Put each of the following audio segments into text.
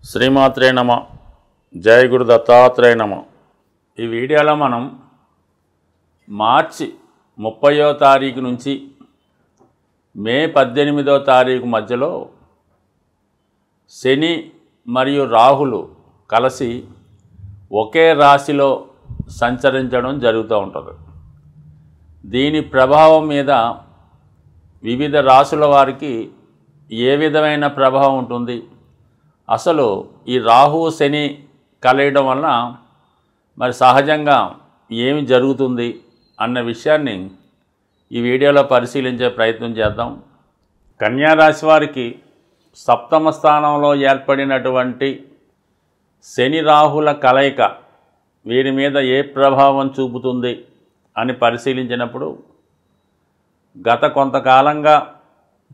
శ్రీమాత్రే నమ. జయ గురు దత్తాత్రేయ నమ. ఈ వీడియోలో మనం మార్చి 30వ తారీఖు నుంచి మే 18వ తారీఖు మధ్యలో శని మరియు రాహులు కలిసి ఒకే రాశిలో సంచరించడం జరుగుతూ ఉంటుంది. దీని ప్రభావం మీద వివిధ రాశుల వారికి ఏ విధమైన ప్రభావం ఉంటుంది, అసలు ఈ రాహు శని కలయడం వల్ల మరి సహజంగా ఏమి జరుగుతుంది అన్న విషయాన్ని ఈ వీడియోలో పరిశీలించే ప్రయత్నం చేద్దాం. కన్యా రాశి వారికి సప్తమ స్థానంలో ఏర్పడినటువంటి శని రాహుల కలయిక వీరి మీద ఏ ప్రభావం చూపుతుంది అని పరిశీలించినప్పుడు గత కొంతకాలంగా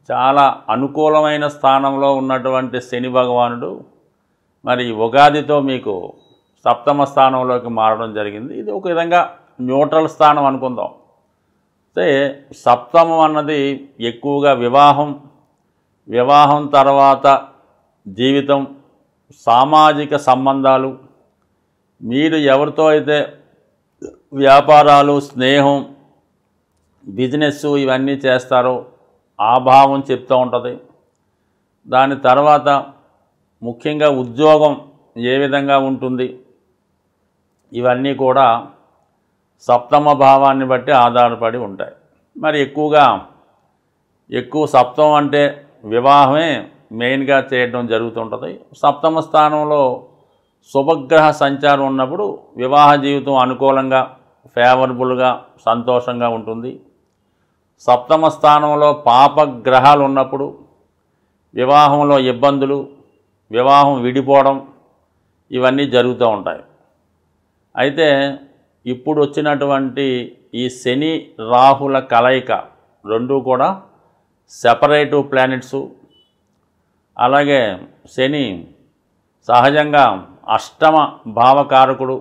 చాలా అనుకూలమైన స్థానంలో ఉన్నటువంటి శని భగవానుడు మరి ఉగాదితో మీకు సప్తమ స్థానంలోకి మారడం జరిగింది. ఇది ఒక విధంగా న్యూట్రల్ స్థానం అనుకుందాం. అయితే సప్తమం అన్నది ఎక్కువగా వివాహం తర్వాత జీవితం, సామాజిక సంబంధాలు, మీరు ఎవరితో అయితే వ్యాపారాలు, స్నేహం, బిజినెస్ ఇవన్నీ చేస్తారో ఆ భావం చెప్తూ ఉంటుంది. దాని తర్వాత ముఖ్యంగా ఉద్యోగం ఏ విధంగా ఉంటుంది, ఇవన్నీ కూడా సప్తమ భావాన్ని బట్టి ఆధారపడి ఉంటాయి. మరి ఎక్కువ సప్తమం అంటే వివాహమే మెయిన్గా చేయడం జరుగుతుంటుంది. సప్తమ స్థానంలో శుభగ్రహ సంచారం ఉన్నప్పుడు వివాహ జీవితం అనుకూలంగా, ఫేవరబుల్గా, సంతోషంగా ఉంటుంది. సప్తమ స్థానంలో పాపగ్రహాలు ఉన్నప్పుడు వివాహంలో ఇబ్బందులు, వివాహం విడిపోవడం ఇవన్నీ జరుగుతూ ఉంటాయి. అయితే ఇప్పుడు వచ్చినటువంటి ఈ శని రాహుల కలయిక రెండూ కూడా సెపరేటివ్ ప్లానెట్సు. అలాగే శని సహజంగా అష్టమ భావకారకుడు.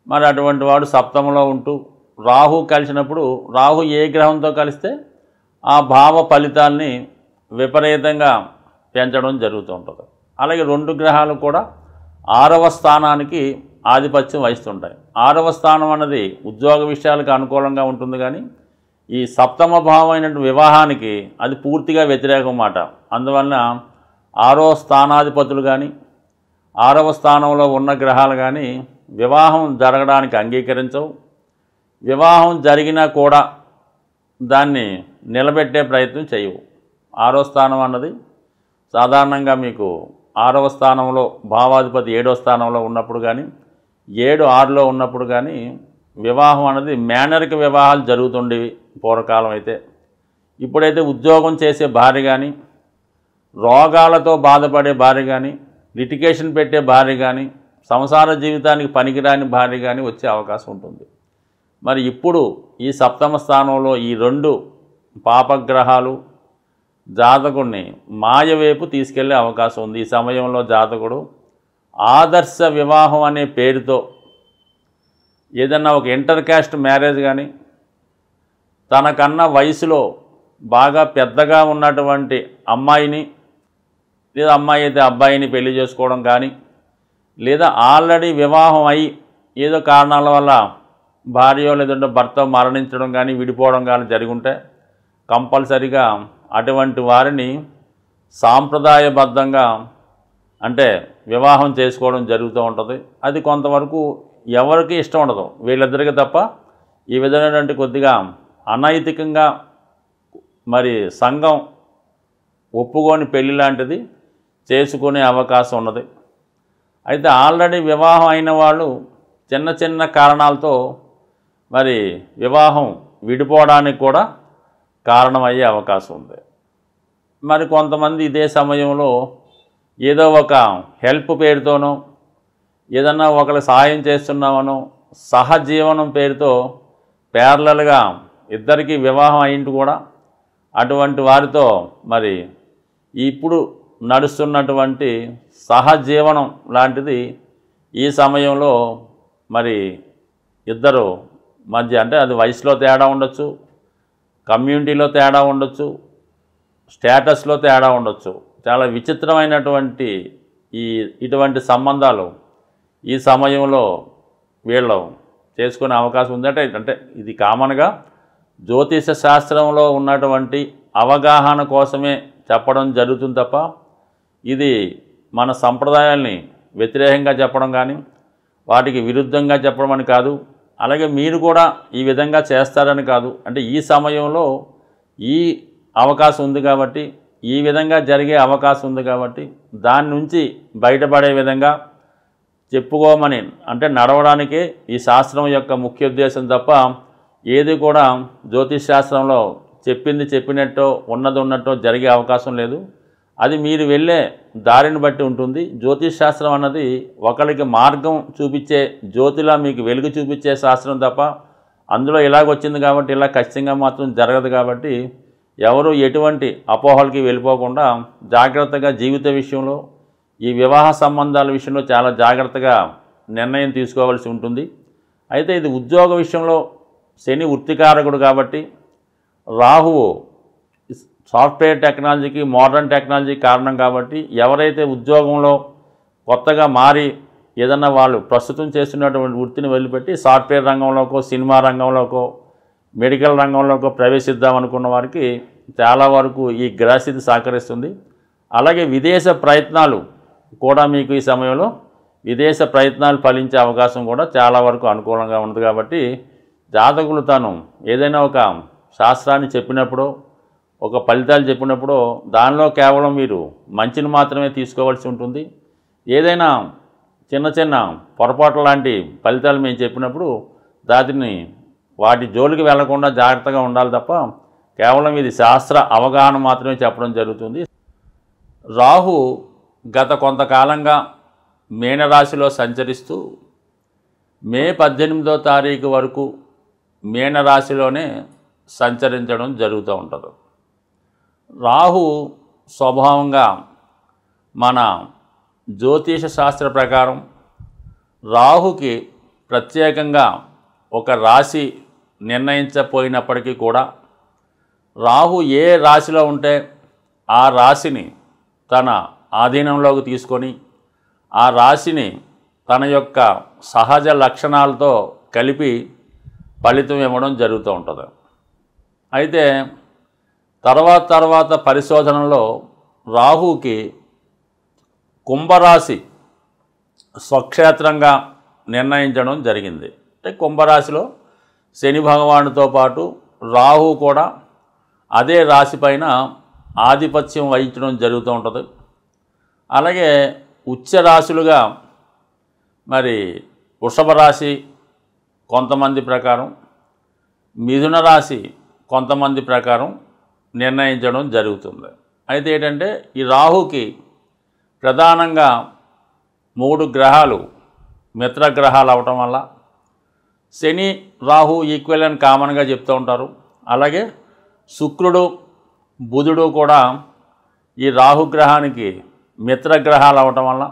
మరి అటువంటి వాడు సప్తమంలో ఉంటూ రాహు కలిసినప్పుడు రాహు ఏ గ్రహంతో కలిస్తే ఆ భావ ఫలితాల్ని విపరీతంగా పెంచడం జరుగుతూ ఉంటుంది. అలాగే రెండు గ్రహాలు కూడా 6వ స్థానానికి ఆధిపత్యం వహిస్తుంటాయి. 6వ స్థానం అన్నది ఉద్యోగ విషయాలకు అనుకూలంగా ఉంటుంది, కానీ ఈ సప్తమ భావం అయినటువంటి వివాహానికి అది పూర్తిగా వ్యతిరేకం మాట. అందువలన 6వ స్థానాధిపతులు కానీ 6వ స్థానంలో ఉన్న గ్రహాలు కానీ వివాహం జరగడానికి అంగీకరించవు. వివాహం జరిగినా కూడా దాన్ని నిలబెట్టే ప్రయత్నం చేయవు. 6వ స్థానం అన్నది సాధారణంగా మీకు 6వ స్థానంలో భావాధిపతి 7వ స్థానంలో ఉన్నప్పుడు కానీ 7, 6లో ఉన్నప్పుడు కానీ వివాహం అన్నది మేనరిక వివాహాలు జరుగుతుండేవి పూర్వకాలం. అయితే ఇప్పుడైతే ఉద్యోగం చేసే భార్య కానీ, రోగాలతో బాధపడే భార్య కానీ, లిటిగేషన్ పెట్టే భార్య కానీ, సంసార జీవితానికి పనికిరాని భార్య కానీ వచ్చే అవకాశం ఉంటుంది. మరి ఇప్పుడు ఈ సప్తమ స్థానంలో ఈ రెండు పాపగ్రహాలు జాతకుడిని మాయ వైపు తీసుకెళ్లే అవకాశం ఉంది. ఈ సమయంలో జాతకుడు ఆదర్శ వివాహం అనే పేరుతో ఏదన్నా ఒక ఇంటర్ కాస్ట్ మ్యారేజ్ కానీ, తనకన్నా వయసులో బాగా పెద్దగా ఉన్నటువంటి అమ్మాయిని లేదా అమ్మాయి అయితే అబ్బాయిని పెళ్లి చేసుకోవడం కానీ, లేదా ఆల్రెడీ వివాహం అయి ఏదో కారణాల వల్ల భార్య లేదంటే భర్త మరణించడం కానీ, విడిపోవడం కానీ జరిగి ఉంటే కంపల్సరిగా అటువంటి వారిని సాంప్రదాయబద్ధంగా అంటే వివాహం చేసుకోవడం జరుగుతూ ఉంటుంది. అది కొంతవరకు ఎవరికి ఇష్టం ఉండదు, వీళ్ళిద్దరికీ తప్ప. ఈ విధమైనటువంటి కొద్దిగా అనైతికంగా మరి సంఘం ఒప్పుకొని పెళ్లి లాంటిది చేసుకునే అవకాశం ఉన్నది. అయితే ఆల్రెడీ వివాహం అయిన వాళ్ళు చిన్న కారణాలతో మరి వివాహం విడిపోవడానికి కూడా కారణమయ్యే అవకాశం ఉంది. మరి కొంతమంది ఇదే సమయంలో ఏదో ఒక హెల్ప్ పేరుతోనో, ఏదన్నా ఒకరికి సహాయం చేస్తున్నామనో, సహజీవనం పేరుతో ప్యారలల్గా ఇద్దరికీ వివాహం అయింది కూడా అటువంటి వారితో మరి ఇప్పుడు నడుస్తున్నటువంటి సహజీవనం లాంటిది ఈ సమయంలో మరి ఇద్దరు మధ్య అంటే అది వయసులో తేడా ఉండొచ్చు, కమ్యూనిటీలో తేడా ఉండొచ్చు, స్టేటస్లో తేడా ఉండొచ్చు. చాలా విచిత్రమైనటువంటి ఇటువంటి సంబంధాలు ఈ సమయంలో వీళ్ళు చేసుకునే అవకాశం ఉందంటే అంటే ఇది కామన్గా జ్యోతిష శాస్త్రంలో ఉన్నటువంటి అవగాహన కోసమే చెప్పడం జరుగుతుంది తప్ప ఇది మన సంప్రదాయాల్ని వ్యతిరేకంగా చెప్పడం కానీ వాటికి విరుద్ధంగా చెప్పడం అని కాదు. అలాగే మీరు కూడా ఈ విధంగా చేస్తారని కాదు. అంటే ఈ సమయంలో ఈ అవకాశం ఉంది కాబట్టి, ఈ విధంగా జరిగే అవకాశం ఉంది కాబట్టి దాని నుంచి బయటపడే విధంగా చెప్పుకోమని అంటే నడవడానికే ఈ శాస్త్రం యొక్క ముఖ్య ఉద్దేశం తప్ప ఏది కూడా జ్యోతిష్ శాస్త్రంలో చెప్పింది చెప్పినట్టో ఉన్నది ఉన్నట్టో జరిగే అవకాశం లేదు. అది మీరు వెళ్ళే దారిని బట్టి ఉంటుంది. జ్యోతిష్ శాస్త్రం అన్నది ఒకరికి మార్గం చూపించే జ్యోతిలా మీకు వెలుగు చూపించే శాస్త్రం తప్ప అందులో ఇలాగొచ్చింది కాబట్టి ఇలా ఖచ్చితంగా మాత్రం జరగదు. కాబట్టి ఎవరు ఎటువంటి అపోహలకి వెళ్ళిపోకుండా జాగ్రత్తగా జీవిత విషయంలో ఈ వివాహ సంబంధాల విషయంలో చాలా జాగ్రత్తగా నిర్ణయం తీసుకోవాల్సి ఉంటుంది. అయితే ఇది ఉద్యోగ విషయంలో శని వృత్తికారకుడు కాబట్టి రాహువు సాఫ్ట్వేర్ టెక్నాలజీకి మోడర్న్ టెక్నాలజీ కారణం కాబట్టి ఎవరైతే ఉద్యోగంలో కొత్తగా మారి ఏదన్నా వాళ్ళు ప్రస్తుతం చేస్తున్నటువంటి వృత్తిని వదిలిపెట్టి సాఫ్ట్వేర్ రంగంలోకో సినిమా రంగంలోకో మెడికల్ రంగంలోకో ప్రవేశిద్దాం అనుకున్న వారికి చాలా వరకు ఈ గ్రహస్థితి సహకరిస్తుంది. అలాగే విదేశ ప్రయత్నాలు కూడా మీకు ఈ సమయంలో విదేశ ప్రయత్నాలు ఫలించే అవకాశం కూడా చాలా వరకు అనుకూలంగా ఉంది. కాబట్టి జాతకులు తాను ఏదైనా ఒక శాస్త్రాన్ని చెప్పినప్పుడు ఒక ఫలితాలు చెప్పినప్పుడు దానిలో కేవలం మీరు మంచిని మాత్రమే తీసుకోవాల్సి ఉంటుంది. ఏదైనా చిన్న చిన్న పొరపాట్ల లాంటి ఫలితాలు మేము చెప్పినప్పుడు వాటి జోలికి వెళ్లకుండా జాగ్రత్తగా ఉండాలి తప్ప కేవలం ఇది శాస్త్ర అవగాహన మాత్రమే చెప్పడం జరుగుతుంది. రాహు గత కొంతకాలంగా మీనరాశిలో సంచరిస్తూ మే 18వ తారీఖు వరకు మీనరాశిలోనే సంచరించడం జరుగుతూ ఉంటుంది. రాహు స్వభావంగా మన జ్యోతిష శాస్త్ర ప్రకారం రాహుకి ప్రత్యేకంగా ఒక రాశి నిర్ణయించపోయినప్పటికీ కూడా రాహు ఏ రాశిలో ఉంటే ఆ రాశిని తన ఆధీనంలోకి తీసుకొని ఆ రాశిని తన యొక్క సహజ లక్షణాలతో కలిపి ఫలితం ఇవ్వడం జరుగుతూ ఉంటుంది. అయితే తర్వాత పరిశోధనలో రాహుకి కుంభరాశి స్వక్షేత్రంగా నిర్ణయించడం జరిగింది. అంటే కుంభరాశిలో శని భగవానుడితో పాటు రాహు కూడా అదే రాశి పైన ఆధిపత్యం వహించడం జరుగుతూ ఉంటుంది. అలాగే ఉచ్చ రాశులుగా మరి వృషభ రాశి కొంతమంది ప్రకారం, మిథున రాశి కొంతమంది ప్రకారం నిర్ణయించడం జరుగుతుంది. అయితే ఏంటంటే ఈ రాహుకి ప్రధానంగా 3 గ్రహాలు మిత్రగ్రహాలు అవటం వల్ల శని రాహు ఈక్వల్ అని కామన్గా చెప్తూ ఉంటారు. అలాగే శుక్రుడు బుధుడు కూడా ఈ రాహుగ్రహానికి మిత్రగ్రహాలు అవటం వల్ల,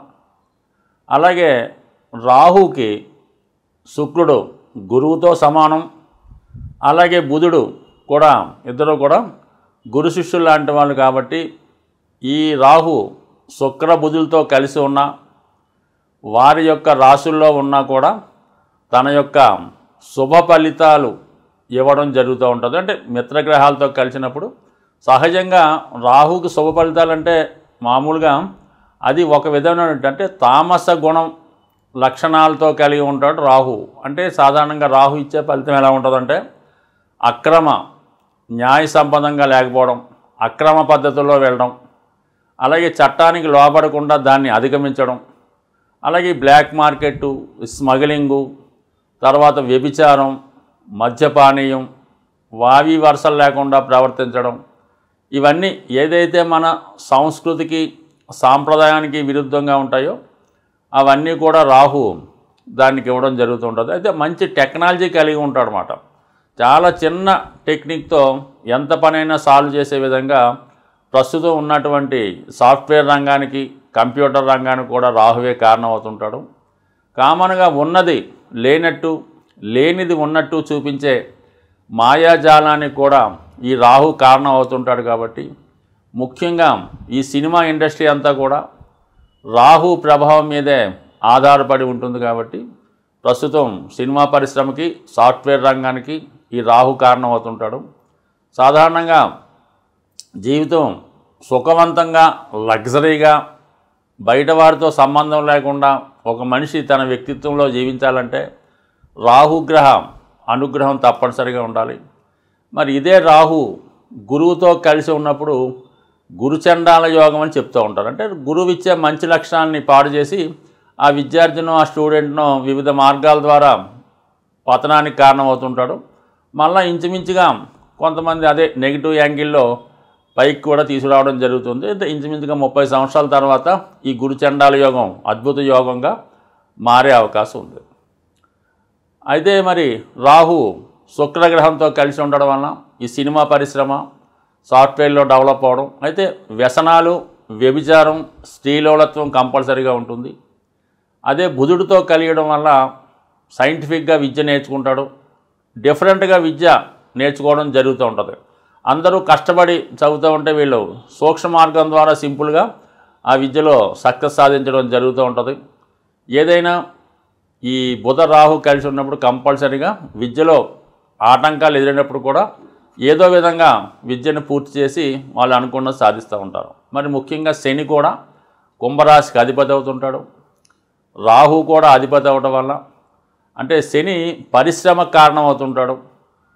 అలాగే రాహుకి శుక్రుడు గురువుతో సమానం, అలాగే బుధుడు కూడా ఇద్దరు కూడా గురు శిష్యులు లాంటి వాళ్ళు. కాబట్టి ఈ రాహు శుక్ర బుధులతో కలిసి ఉన్న వారి యొక్క రాశుల్లో ఉన్నా కూడా తన యొక్క శుభ ఫలితాలు ఇవ్వడం జరుగుతూ ఉంటుంది. అంటే మిత్రగ్రహాలతో కలిసినప్పుడు సహజంగా రాహుకి శుభ ఫలితాలు అంటే మామూలుగా అది ఒక విధమైన అంటే తామస గుణం లక్షణాలతో కలిగి ఉంటాడు రాహు. అంటే సాధారణంగా రాహు ఇచ్చే ఫలితం ఎలా ఉంటుందంటే అక్రమ న్యాయ సంబంధంగా లేకపోవడం, అక్రమ పద్ధతుల్లో వెళ్ళడం, అలాగే చట్టానికి లోబడకుండా దాన్ని అధిగమించడం, అలాగే బ్లాక్ మార్కెట్టు, స్మగ్లింగు, తర్వాత వ్యభిచారం, మద్యపానీయం, వావి వరుసలు లేకుండా ప్రవర్తించడం, ఇవన్నీ ఏదైతే మన సంస్కృతికి సాంప్రదాయానికి విరుద్ధంగా ఉంటాయో అవన్నీ కూడా రాహు దానికి ఇవ్వడం జరుగుతుంటుంది. అయితే మంచి టెక్నాలజీ కలిగి ఉంటాడనమాట. చాలా చిన్న టెక్నిక్తో ఎంత పనైనా సాల్వ్ చేసే విధంగా ప్రస్తుతం ఉన్నటువంటి సాఫ్ట్వేర్ రంగానికి కంప్యూటర్ రంగానికి కూడా రాహువే కారణం అవుతుంటాడు. కామన్గా ఉన్నది లేనట్టు లేనిది ఉన్నట్టు చూపించే మాయాజాలానికి కూడా ఈ రాహు కారణం అవుతుంటాడు. కాబట్టి ముఖ్యంగా ఈ సినిమా ఇండస్ట్రీ అంతా కూడా రాహు ప్రభావం మీదే ఆధారపడి ఉంటుంది కాబట్టి ప్రస్తుతం సినిమా పరిశ్రమకి, సాఫ్ట్వేర్ రంగానికి ఈ రాహు కారణం అవుతుంటాడు. సాధారణంగా జీవితం సుఖవంతంగా, లగ్జరీగా, బయట వారితో సంబంధం లేకుండా ఒక మనిషి తన వ్యక్తిత్వంలో జీవించాలంటే రాహుగ్రహ అనుగ్రహం తప్పనిసరిగా ఉండాలి. మరి ఇదే రాహు గురువుతో కలిసి ఉన్నప్పుడు గురుచండాల యోగం అని చెప్తూ ఉంటారు. అంటే గురువు ఇచ్చే మంచి లక్షణాలని పాడు చేసి ఆ విద్యార్థినో, ఆ స్టూడెంట్నో వివిధ మార్గాల ద్వారా పతనానికి కారణమవుతుంటాడు. మళ్ళీ ఇంచుమించుగా కొంతమంది అదే నెగిటివ్ యాంగిల్లో పైకి కూడా తీసుకురావడం జరుగుతుంది. ఇంచుమించుగా 30 సంవత్సరాల తర్వాత ఈ గురుచండాల యోగం అద్భుత యోగంగా మారే అవకాశం ఉంది. అయితే మరి రాహు శుక్రగ్రహంతో కలిసి ఉండడం వలన ఈ సినిమా పరిశ్రమ, సాఫ్ట్వేర్లో డెవలప్ అవడం, అయితే వ్యసనాలు, వ్యభిచారం, స్త్రీలోలత్వం కంపల్సరీగా ఉంటుంది. అదే బుధుడితో కలియడం వల్ల సైంటిఫిక్గా విద్య నేర్చుకుంటాడు. డిఫరెంట్గా విద్య నేర్చుకోవడం జరుగుతూ ఉంటుంది. అందరూ కష్టపడి చదువుతూ ఉంటే వీళ్ళు సూక్ష్మ మార్గం ద్వారా సింపుల్గా ఆ విద్యలో సక్సెస్ సాధించడం జరుగుతూ ఉంటుంది. ఏదైనా ఈ బుధ రాహు కలిసి ఉన్నప్పుడు కంపల్సరీగా విద్యలో ఆటంకాలు ఎదురైనప్పుడు కూడా ఏదో విధంగా విద్యను పూర్తి చేసి వాళ్ళు అనుకున్నది సాధిస్తూ ఉంటారు. మరి ముఖ్యంగా శని కూడా కుంభరాశికి అధిపతి అవుతుంటాడు. రాహు కూడా అధిపతి అవడం వల్ల అంటే శని పరిశ్రమకు కారణం అవుతుంటాడు,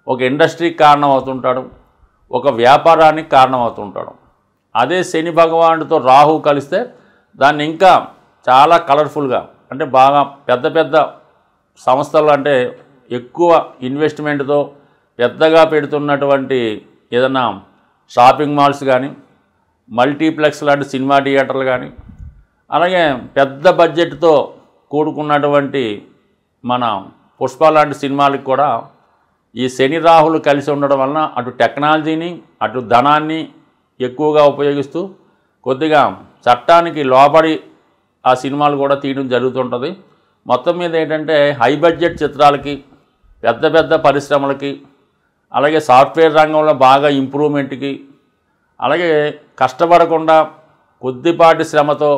ఒక ఇండస్ట్రీకి కారణం అవుతుంటాడు, ఒక వ్యాపారానికి కారణం అవుతుంటాడు. అదే శని భగవానుడితో రాహు కలిస్తే దాన్ని ఇంకా చాలా కలర్ఫుల్గా, అంటే బాగా పెద్ద పెద్ద సంస్థలు, అంటే ఎక్కువ ఇన్వెస్ట్మెంట్తో పెద్దగా పెడుతున్నటువంటి ఏదైనా షాపింగ్ మాల్స్ కానీ, మల్టీప్లెక్స్ లాంటి సినిమా థియేటర్లు కానీ, అలాగే పెద్ద బడ్జెట్తో కూడుకున్నటువంటి మన పుష్ప లాంటి సినిమాలకు కూడా ఈ శని రాహులు కలిసి ఉండడం వలన అటు టెక్నాలజీని, అటు ధనాన్ని ఎక్కువగా ఉపయోగిస్తూ కొద్దిగా చట్టానికి లోబడి ఆ సినిమాలు కూడా తీయడం జరుగుతుంటుంది. మొత్తం మీద ఏంటంటే హై బడ్జెట్ చిత్రాలకి, పెద్ద పెద్ద పరిశ్రమలకి, అలాగే సాఫ్ట్వేర్ రంగంలో బాగా ఇంప్రూవ్మెంట్కి, అలాగే కష్టపడకుండా కొద్దిపాటి శ్రమతో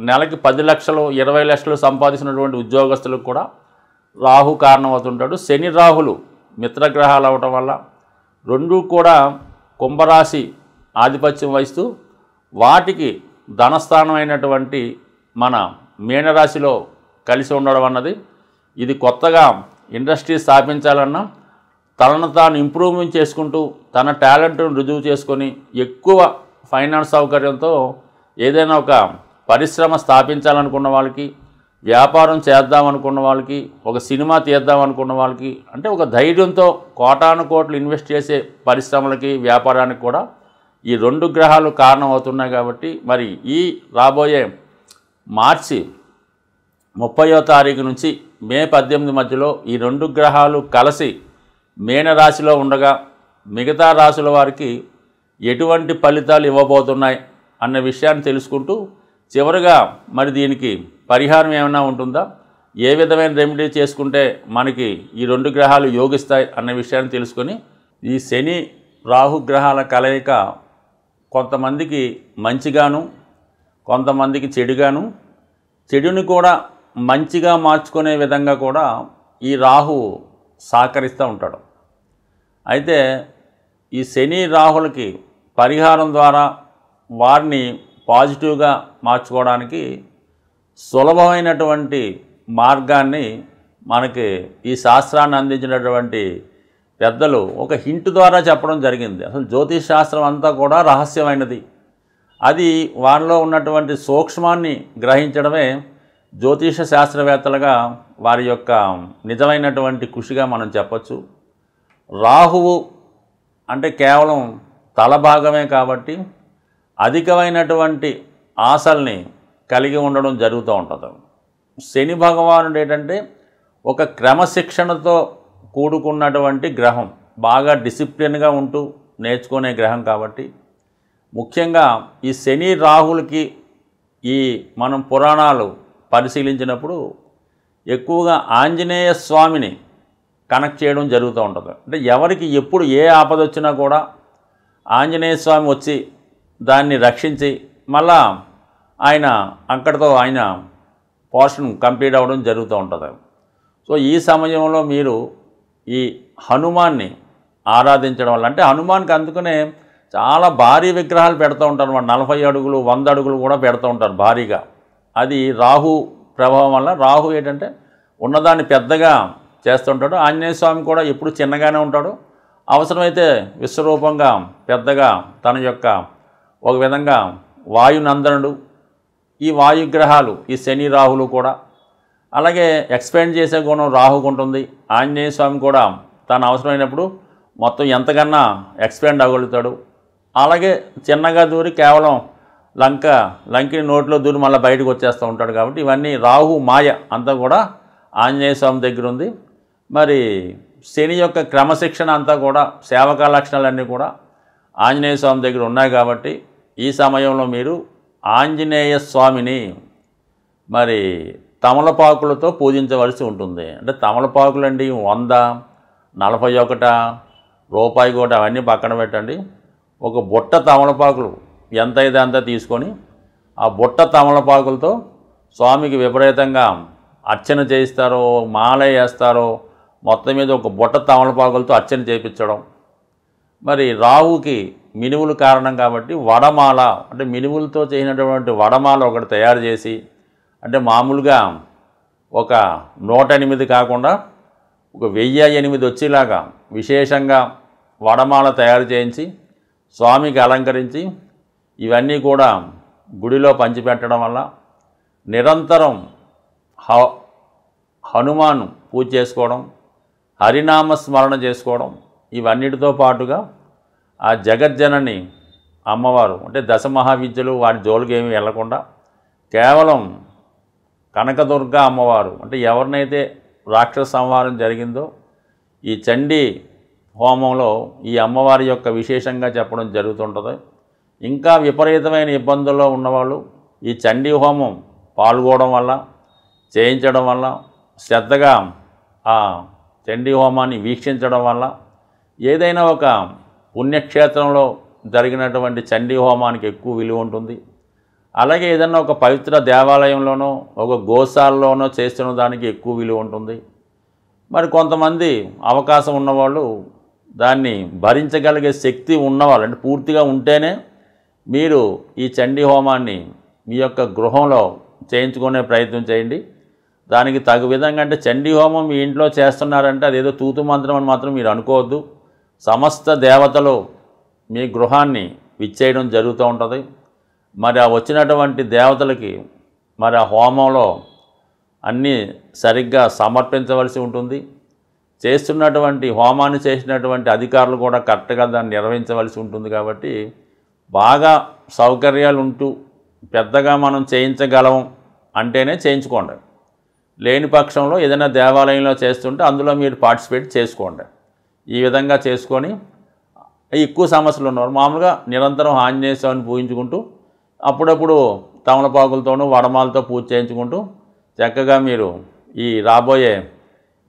నెలకి 10 లక్షలు, 20 లక్షలు సంపాదించినటువంటి ఉద్యోగస్తులకు కూడా రాహు కారణం అవుతుంటాడు. శని రాహులు మిత్రగ్రహాలు అవటం వల్ల రెండూ కూడా కుంభరాశి ఆధిపత్యం వహిస్తూ వాటికి ధనస్థానం అయినటువంటి మన మీనరాశిలో కలిసి ఉండడం అన్నది, ఇది కొత్తగా ఇండస్ట్రీ స్థాపించాలన్నా తనను తాను ఇంప్రూవ్మెంట్ చేసుకుంటూ తన టాలెంట్ను రుజువు చేసుకొని ఎక్కువ ఫైనాన్స్ సౌకర్యంతో ఏదైనా ఒక పరిశ్రమ స్థాపించాలనుకున్న వాళ్ళకి, వ్యాపారం చేద్దామనుకున్న వాళ్ళకి, ఒక సినిమా తీద్దామనుకున్న వాళ్ళకి, అంటే ఒక ధైర్యంతో కోటాను కోట్లు ఇన్వెస్ట్ చేసే పరిశ్రమలకి, వ్యాపారానికి కూడా ఈ 2 గ్రహాలు కారణం అవుతున్నాయి. కాబట్టి మరి ఈ రాబోయే మార్చి 30వ తారీఖు నుంచి మే 18 మధ్యలో ఈ 2 గ్రహాలు కలిసి మీనరాశిలో ఉండగా మిగతా రాశుల వారికి ఎటువంటి ఫలితాలు ఇవ్వబోతున్నాయి అన్న విషయాన్ని తెలుసుకుంటూ చివరిగా మరి దీనికి పరిహారం ఏమైనా ఉంటుందా, ఏ విధమైన రెమెడీ చేసుకుంటే మనకి ఈ 2 గ్రహాలు యోగిస్తాయి అన్న విషయాన్ని తెలుసుకొని, ఈ శని రాహు గ్రహాల కలయిక కొంతమందికి మంచిగాను, కొంతమందికి చెడుగాను, చెడుని కూడా మంచిగా మార్చుకునే విధంగా కూడా ఈ రాహు సహకరిస్తూ ఉంటాడు. అయితే ఈ శని రాహులకి పరిహారం ద్వారా వారిని పాజిటివ్గా మార్చుకోవడానికి సులభమైనటువంటి మార్గాన్ని మనకి ఈ శాస్త్రాన్ని అందించినటువంటి పెద్దలు ఒక హింట్ ద్వారా చెప్పడం జరిగింది. అసలు జ్యోతిష్ శాస్త్రం అంతా కూడా రహస్యమైనది. అది వారిలో ఉన్నటువంటి సూక్ష్మాన్ని గ్రహించడమే జ్యోతిష శాస్త్రవేత్తలుగా వారి యొక్క నిజమైనటువంటి కృషిగా మనం చెప్పచ్చు. రాహువు అంటే కేవలం తల భాగమే కాబట్టి అధికమైనటువంటి ఆశల్ని కలిగి ఉండడం జరుగుతూ ఉంటుంది. శని భగవానుడు ఏంటంటే ఒక క్రమశిక్షణతో కూడుకున్నటువంటి గ్రహం, బాగా డిసిప్లిన్గా ఉంటూ నేర్చుకునే గ్రహం కాబట్టి ముఖ్యంగా ఈ శని రాహులకి ఈ మనం పురాణాలు పరిశీలించినప్పుడు ఎక్కువగా ఆంజనేయ స్వామిని కనెక్ట్ చేయడం జరుగుతూ ఉంటుంది. అంటే ఎవరికి ఎప్పుడు ఏ ఆపద వచ్చినా కూడా ఆంజనేయ స్వామి వచ్చి దాన్ని రక్షించి మళ్ళా ఆయన అక్కడితో ఆయన పోర్షన్ కంప్లీట్ అవ్వడం జరుగుతూ ఉంటుంది. సో ఈ సమయంలో మీరు ఈ హనుమాన్ని ఆరాధించడం వల్ల, అంటే హనుమాన్కి అందుకనే చాలా భారీ విగ్రహాలు పెడుతూ ఉంటారు. 40 అడుగులు 100 అడుగులు కూడా పెడుతూ ఉంటారు భారీగా. అది రాహు ప్రభావం వల్ల. రాహు ఏంటంటే ఉన్నదాన్ని పెద్దగా చేస్తుంటాడు. ఆంజనేయ స్వామి కూడా ఎప్పుడు చిన్నగానే ఉంటాడు. అవసరమైతే విశ్వరూపంగా పెద్దగా తన యొక్క ఒక విధంగా వాయునందనుడు, ఈ వాయుగ్రహాలు ఈ శని రాహులు కూడా అలాగే ఎక్స్పాండ్ చేసే గుణం రాహుకు ఉంటుంది. ఆంజనేయ స్వామి కూడా తను అవసరమైనప్పుడు మొత్తం ఎంతకన్నా ఎక్స్పాండ్ అవ్వగలుగుతాడు. అలాగే చిన్నగా దూరి కేవలం లంకిని నోట్లో దూరి మళ్ళీ బయటకు వచ్చేస్తూ ఉంటాడు. కాబట్టి ఇవన్నీ రాహు మాయ అంతా కూడా ఆంజనేయ స్వామి దగ్గర ఉంది. మరి శని యొక్క క్రమశిక్షణ అంతా కూడా సేవకా లక్షణాలన్నీ కూడా ఆంజనేయ స్వామి దగ్గర ఉన్నాయి. కాబట్టి ఈ సమయంలో మీరు ఆంజనేయ స్వామిని మరి తమలపాకులతో పూజించవలసి ఉంటుంది. అంటే తమలపాకులు అండి 100, 41 రూపాయి కూడా అవన్నీ పక్కన పెట్టండి. ఒక బుట్ట తమలపాకులు ఎంత అయితే అంత తీసుకొని ఆ బుట్ట తమలపాకులతో స్వామికి విపరీతంగా అర్చన చేయిస్తారో, మాల వేస్తారో, మొత్తం మీద ఒక బుట్ట తమలపాకులతో అర్చన చేయించడం. మరి రాహుకి మినువులు కారణం కాబట్టి వడమాల, అంటే మినువులతో చేసినటువంటి వడమాల ఒకటి తయారు చేసి, అంటే మామూలుగా ఒక 108 కాకుండా ఒక 1008 వచ్చేలాగా విశేషంగా వడమాల తయారు చేయించి స్వామికి అలంకరించి ఇవన్నీ కూడా గుడిలో పంచిపెట్టడం వల్ల నిరంతరం హనుమాన్ పూజ చేసుకోవడం, హరినామ స్మరణ చేసుకోవడం, ఇవన్నిటితో పాటుగా ఆ జగజ్జనని అమ్మవారు, అంటే దశమహావిద్యలు వారి జోలికి ఏమీ వెళ్లకుండా కేవలం కనకదుర్గ అమ్మవారు, అంటే ఎవరినైతే రాక్షస సంహారం జరిగిందో ఈ చండీ హోమంలో ఈ అమ్మవారి యొక్క విశేషంగా చెప్పడం జరుగుతుంటుంది. ఇంకా విపరీతమైన ఇబ్బందుల్లో ఉన్నవాళ్ళు ఈ చండీ హోమం పాల్గొనడం వల్ల, చేయించడం వల్ల, శ్రద్ధగా ఆ చండీ హోమాన్ని వీక్షించడం వల్ల ఏదైనా ఒక పుణ్యక్షేత్రంలో జరిగినటువంటి చండీ హోమానికి ఎక్కువ విలువ ఉంటుంది. అలాగే ఏదైనా ఒక పవిత్ర దేవాలయంలోనో ఒక గోశాలలోనో చేస్తున్న దానికి ఎక్కువ విలువ ఉంటుంది. మరి కొంతమంది అవకాశం ఉన్నవాళ్ళు దాన్ని భరించగలిగే శక్తి ఉన్నవాళ్ళు, అంటే పూర్తిగా ఉంటేనే మీరు ఈ చండీ హోమాన్ని మీ యొక్క గృహంలో చేయించుకునే ప్రయత్నం చేయండి. దానికి తగు విధంగా, అంటే చండీ హోమం మీ ఇంట్లో చేస్తున్నారంటే అదేదో తూతు మంత్రం అని మాత్రం మీరు అనుకోవద్దు. సమస్త దేవతలు మీ గృహాన్ని విచ్చేయడం జరుగుతూ ఉంటుంది. మరి ఆ వచ్చినటువంటి దేవతలకి మరి ఆ హోమంలో అన్నీ సరిగ్గా సమర్పించవలసి ఉంటుంది. చేస్తున్నటువంటి హోమాన్ని చేసినటువంటి అధికారులు కూడా కరెక్ట్గా దాన్ని నిర్వహించవలసి ఉంటుంది. కాబట్టి బాగా సౌకర్యాలు ఉంటూ పెద్దగా మనం చేయించగలం అంటేనే చేయించుకోండి. లేని పక్షంలో ఏదైనా దేవాలయంలో చేస్తుంటే అందులో మీరు పార్టిసిపేట్ చేసుకోండి. ఈ విధంగా చేసుకొని ఎక్కువ సమస్యలు ఉన్నవారు మామూలుగా నిరంతరం ఆంజనేయ స్వామిని పూజించుకుంటూ అప్పుడప్పుడు తమలపాకులతోనూ వడమాలతో పూజ చేయించుకుంటూ చక్కగా మీరు ఈ రాబోయే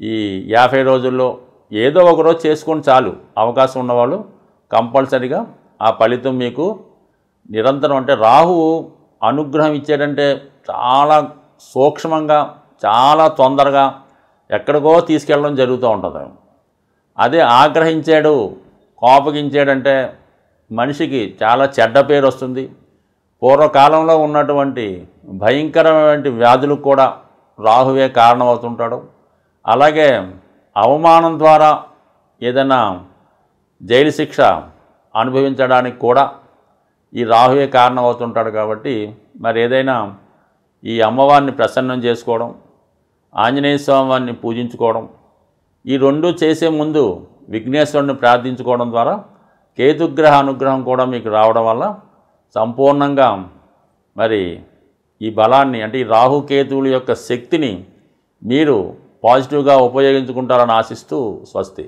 ఈ 50 రోజుల్లో ఏదో ఒక రోజు చేసుకొని చాలు. అవకాశం ఉన్నవాళ్ళు కంపల్సరీగా ఆ ఫలితం మీకు నిరంతరం, అంటే రాహువు అనుగ్రహం ఇచ్చేటంటే చాలా సూక్ష్మంగా చాలా తొందరగా ఎక్కడికో తీసుకెళ్ళడం జరుగుతూ ఉంటుంది. అదే ఆగ్రహించాడు, కోపగించాడంటే మనిషికి చాలా చెడ్డ పేరు వస్తుంది. పూర్వకాలంలో ఉన్నటువంటి భయంకరమైన వ్యాధులకు కూడా రాహువే కారణమవుతుంటాడు. అలాగే అవమానం ద్వారా ఏదైనా జైలు శిక్ష అనుభవించడానికి కూడా ఈ రాహువే కారణమవుతుంటాడు. కాబట్టి మరి ఏదైనా ఈ అమ్మవారిని ప్రసన్నం చేసుకోవడం, ఆంజనేయ స్వామిని పూజించుకోవడం, ఈ రెండు చేసే ముందు విఘ్నేశ్వరుని ప్రార్థించుకోవడం ద్వారా కేతుగ్రహ అనుగ్రహం కూడా మీకు రావడం వల్ల సంపూర్ణంగా మరి ఈ బలాన్ని, అంటే ఈ రాహుకేతువుల యొక్క శక్తిని మీరు పాజిటివ్గా ఉపయోగించుకుంటారని ఆశిస్తూ స్వస్తి.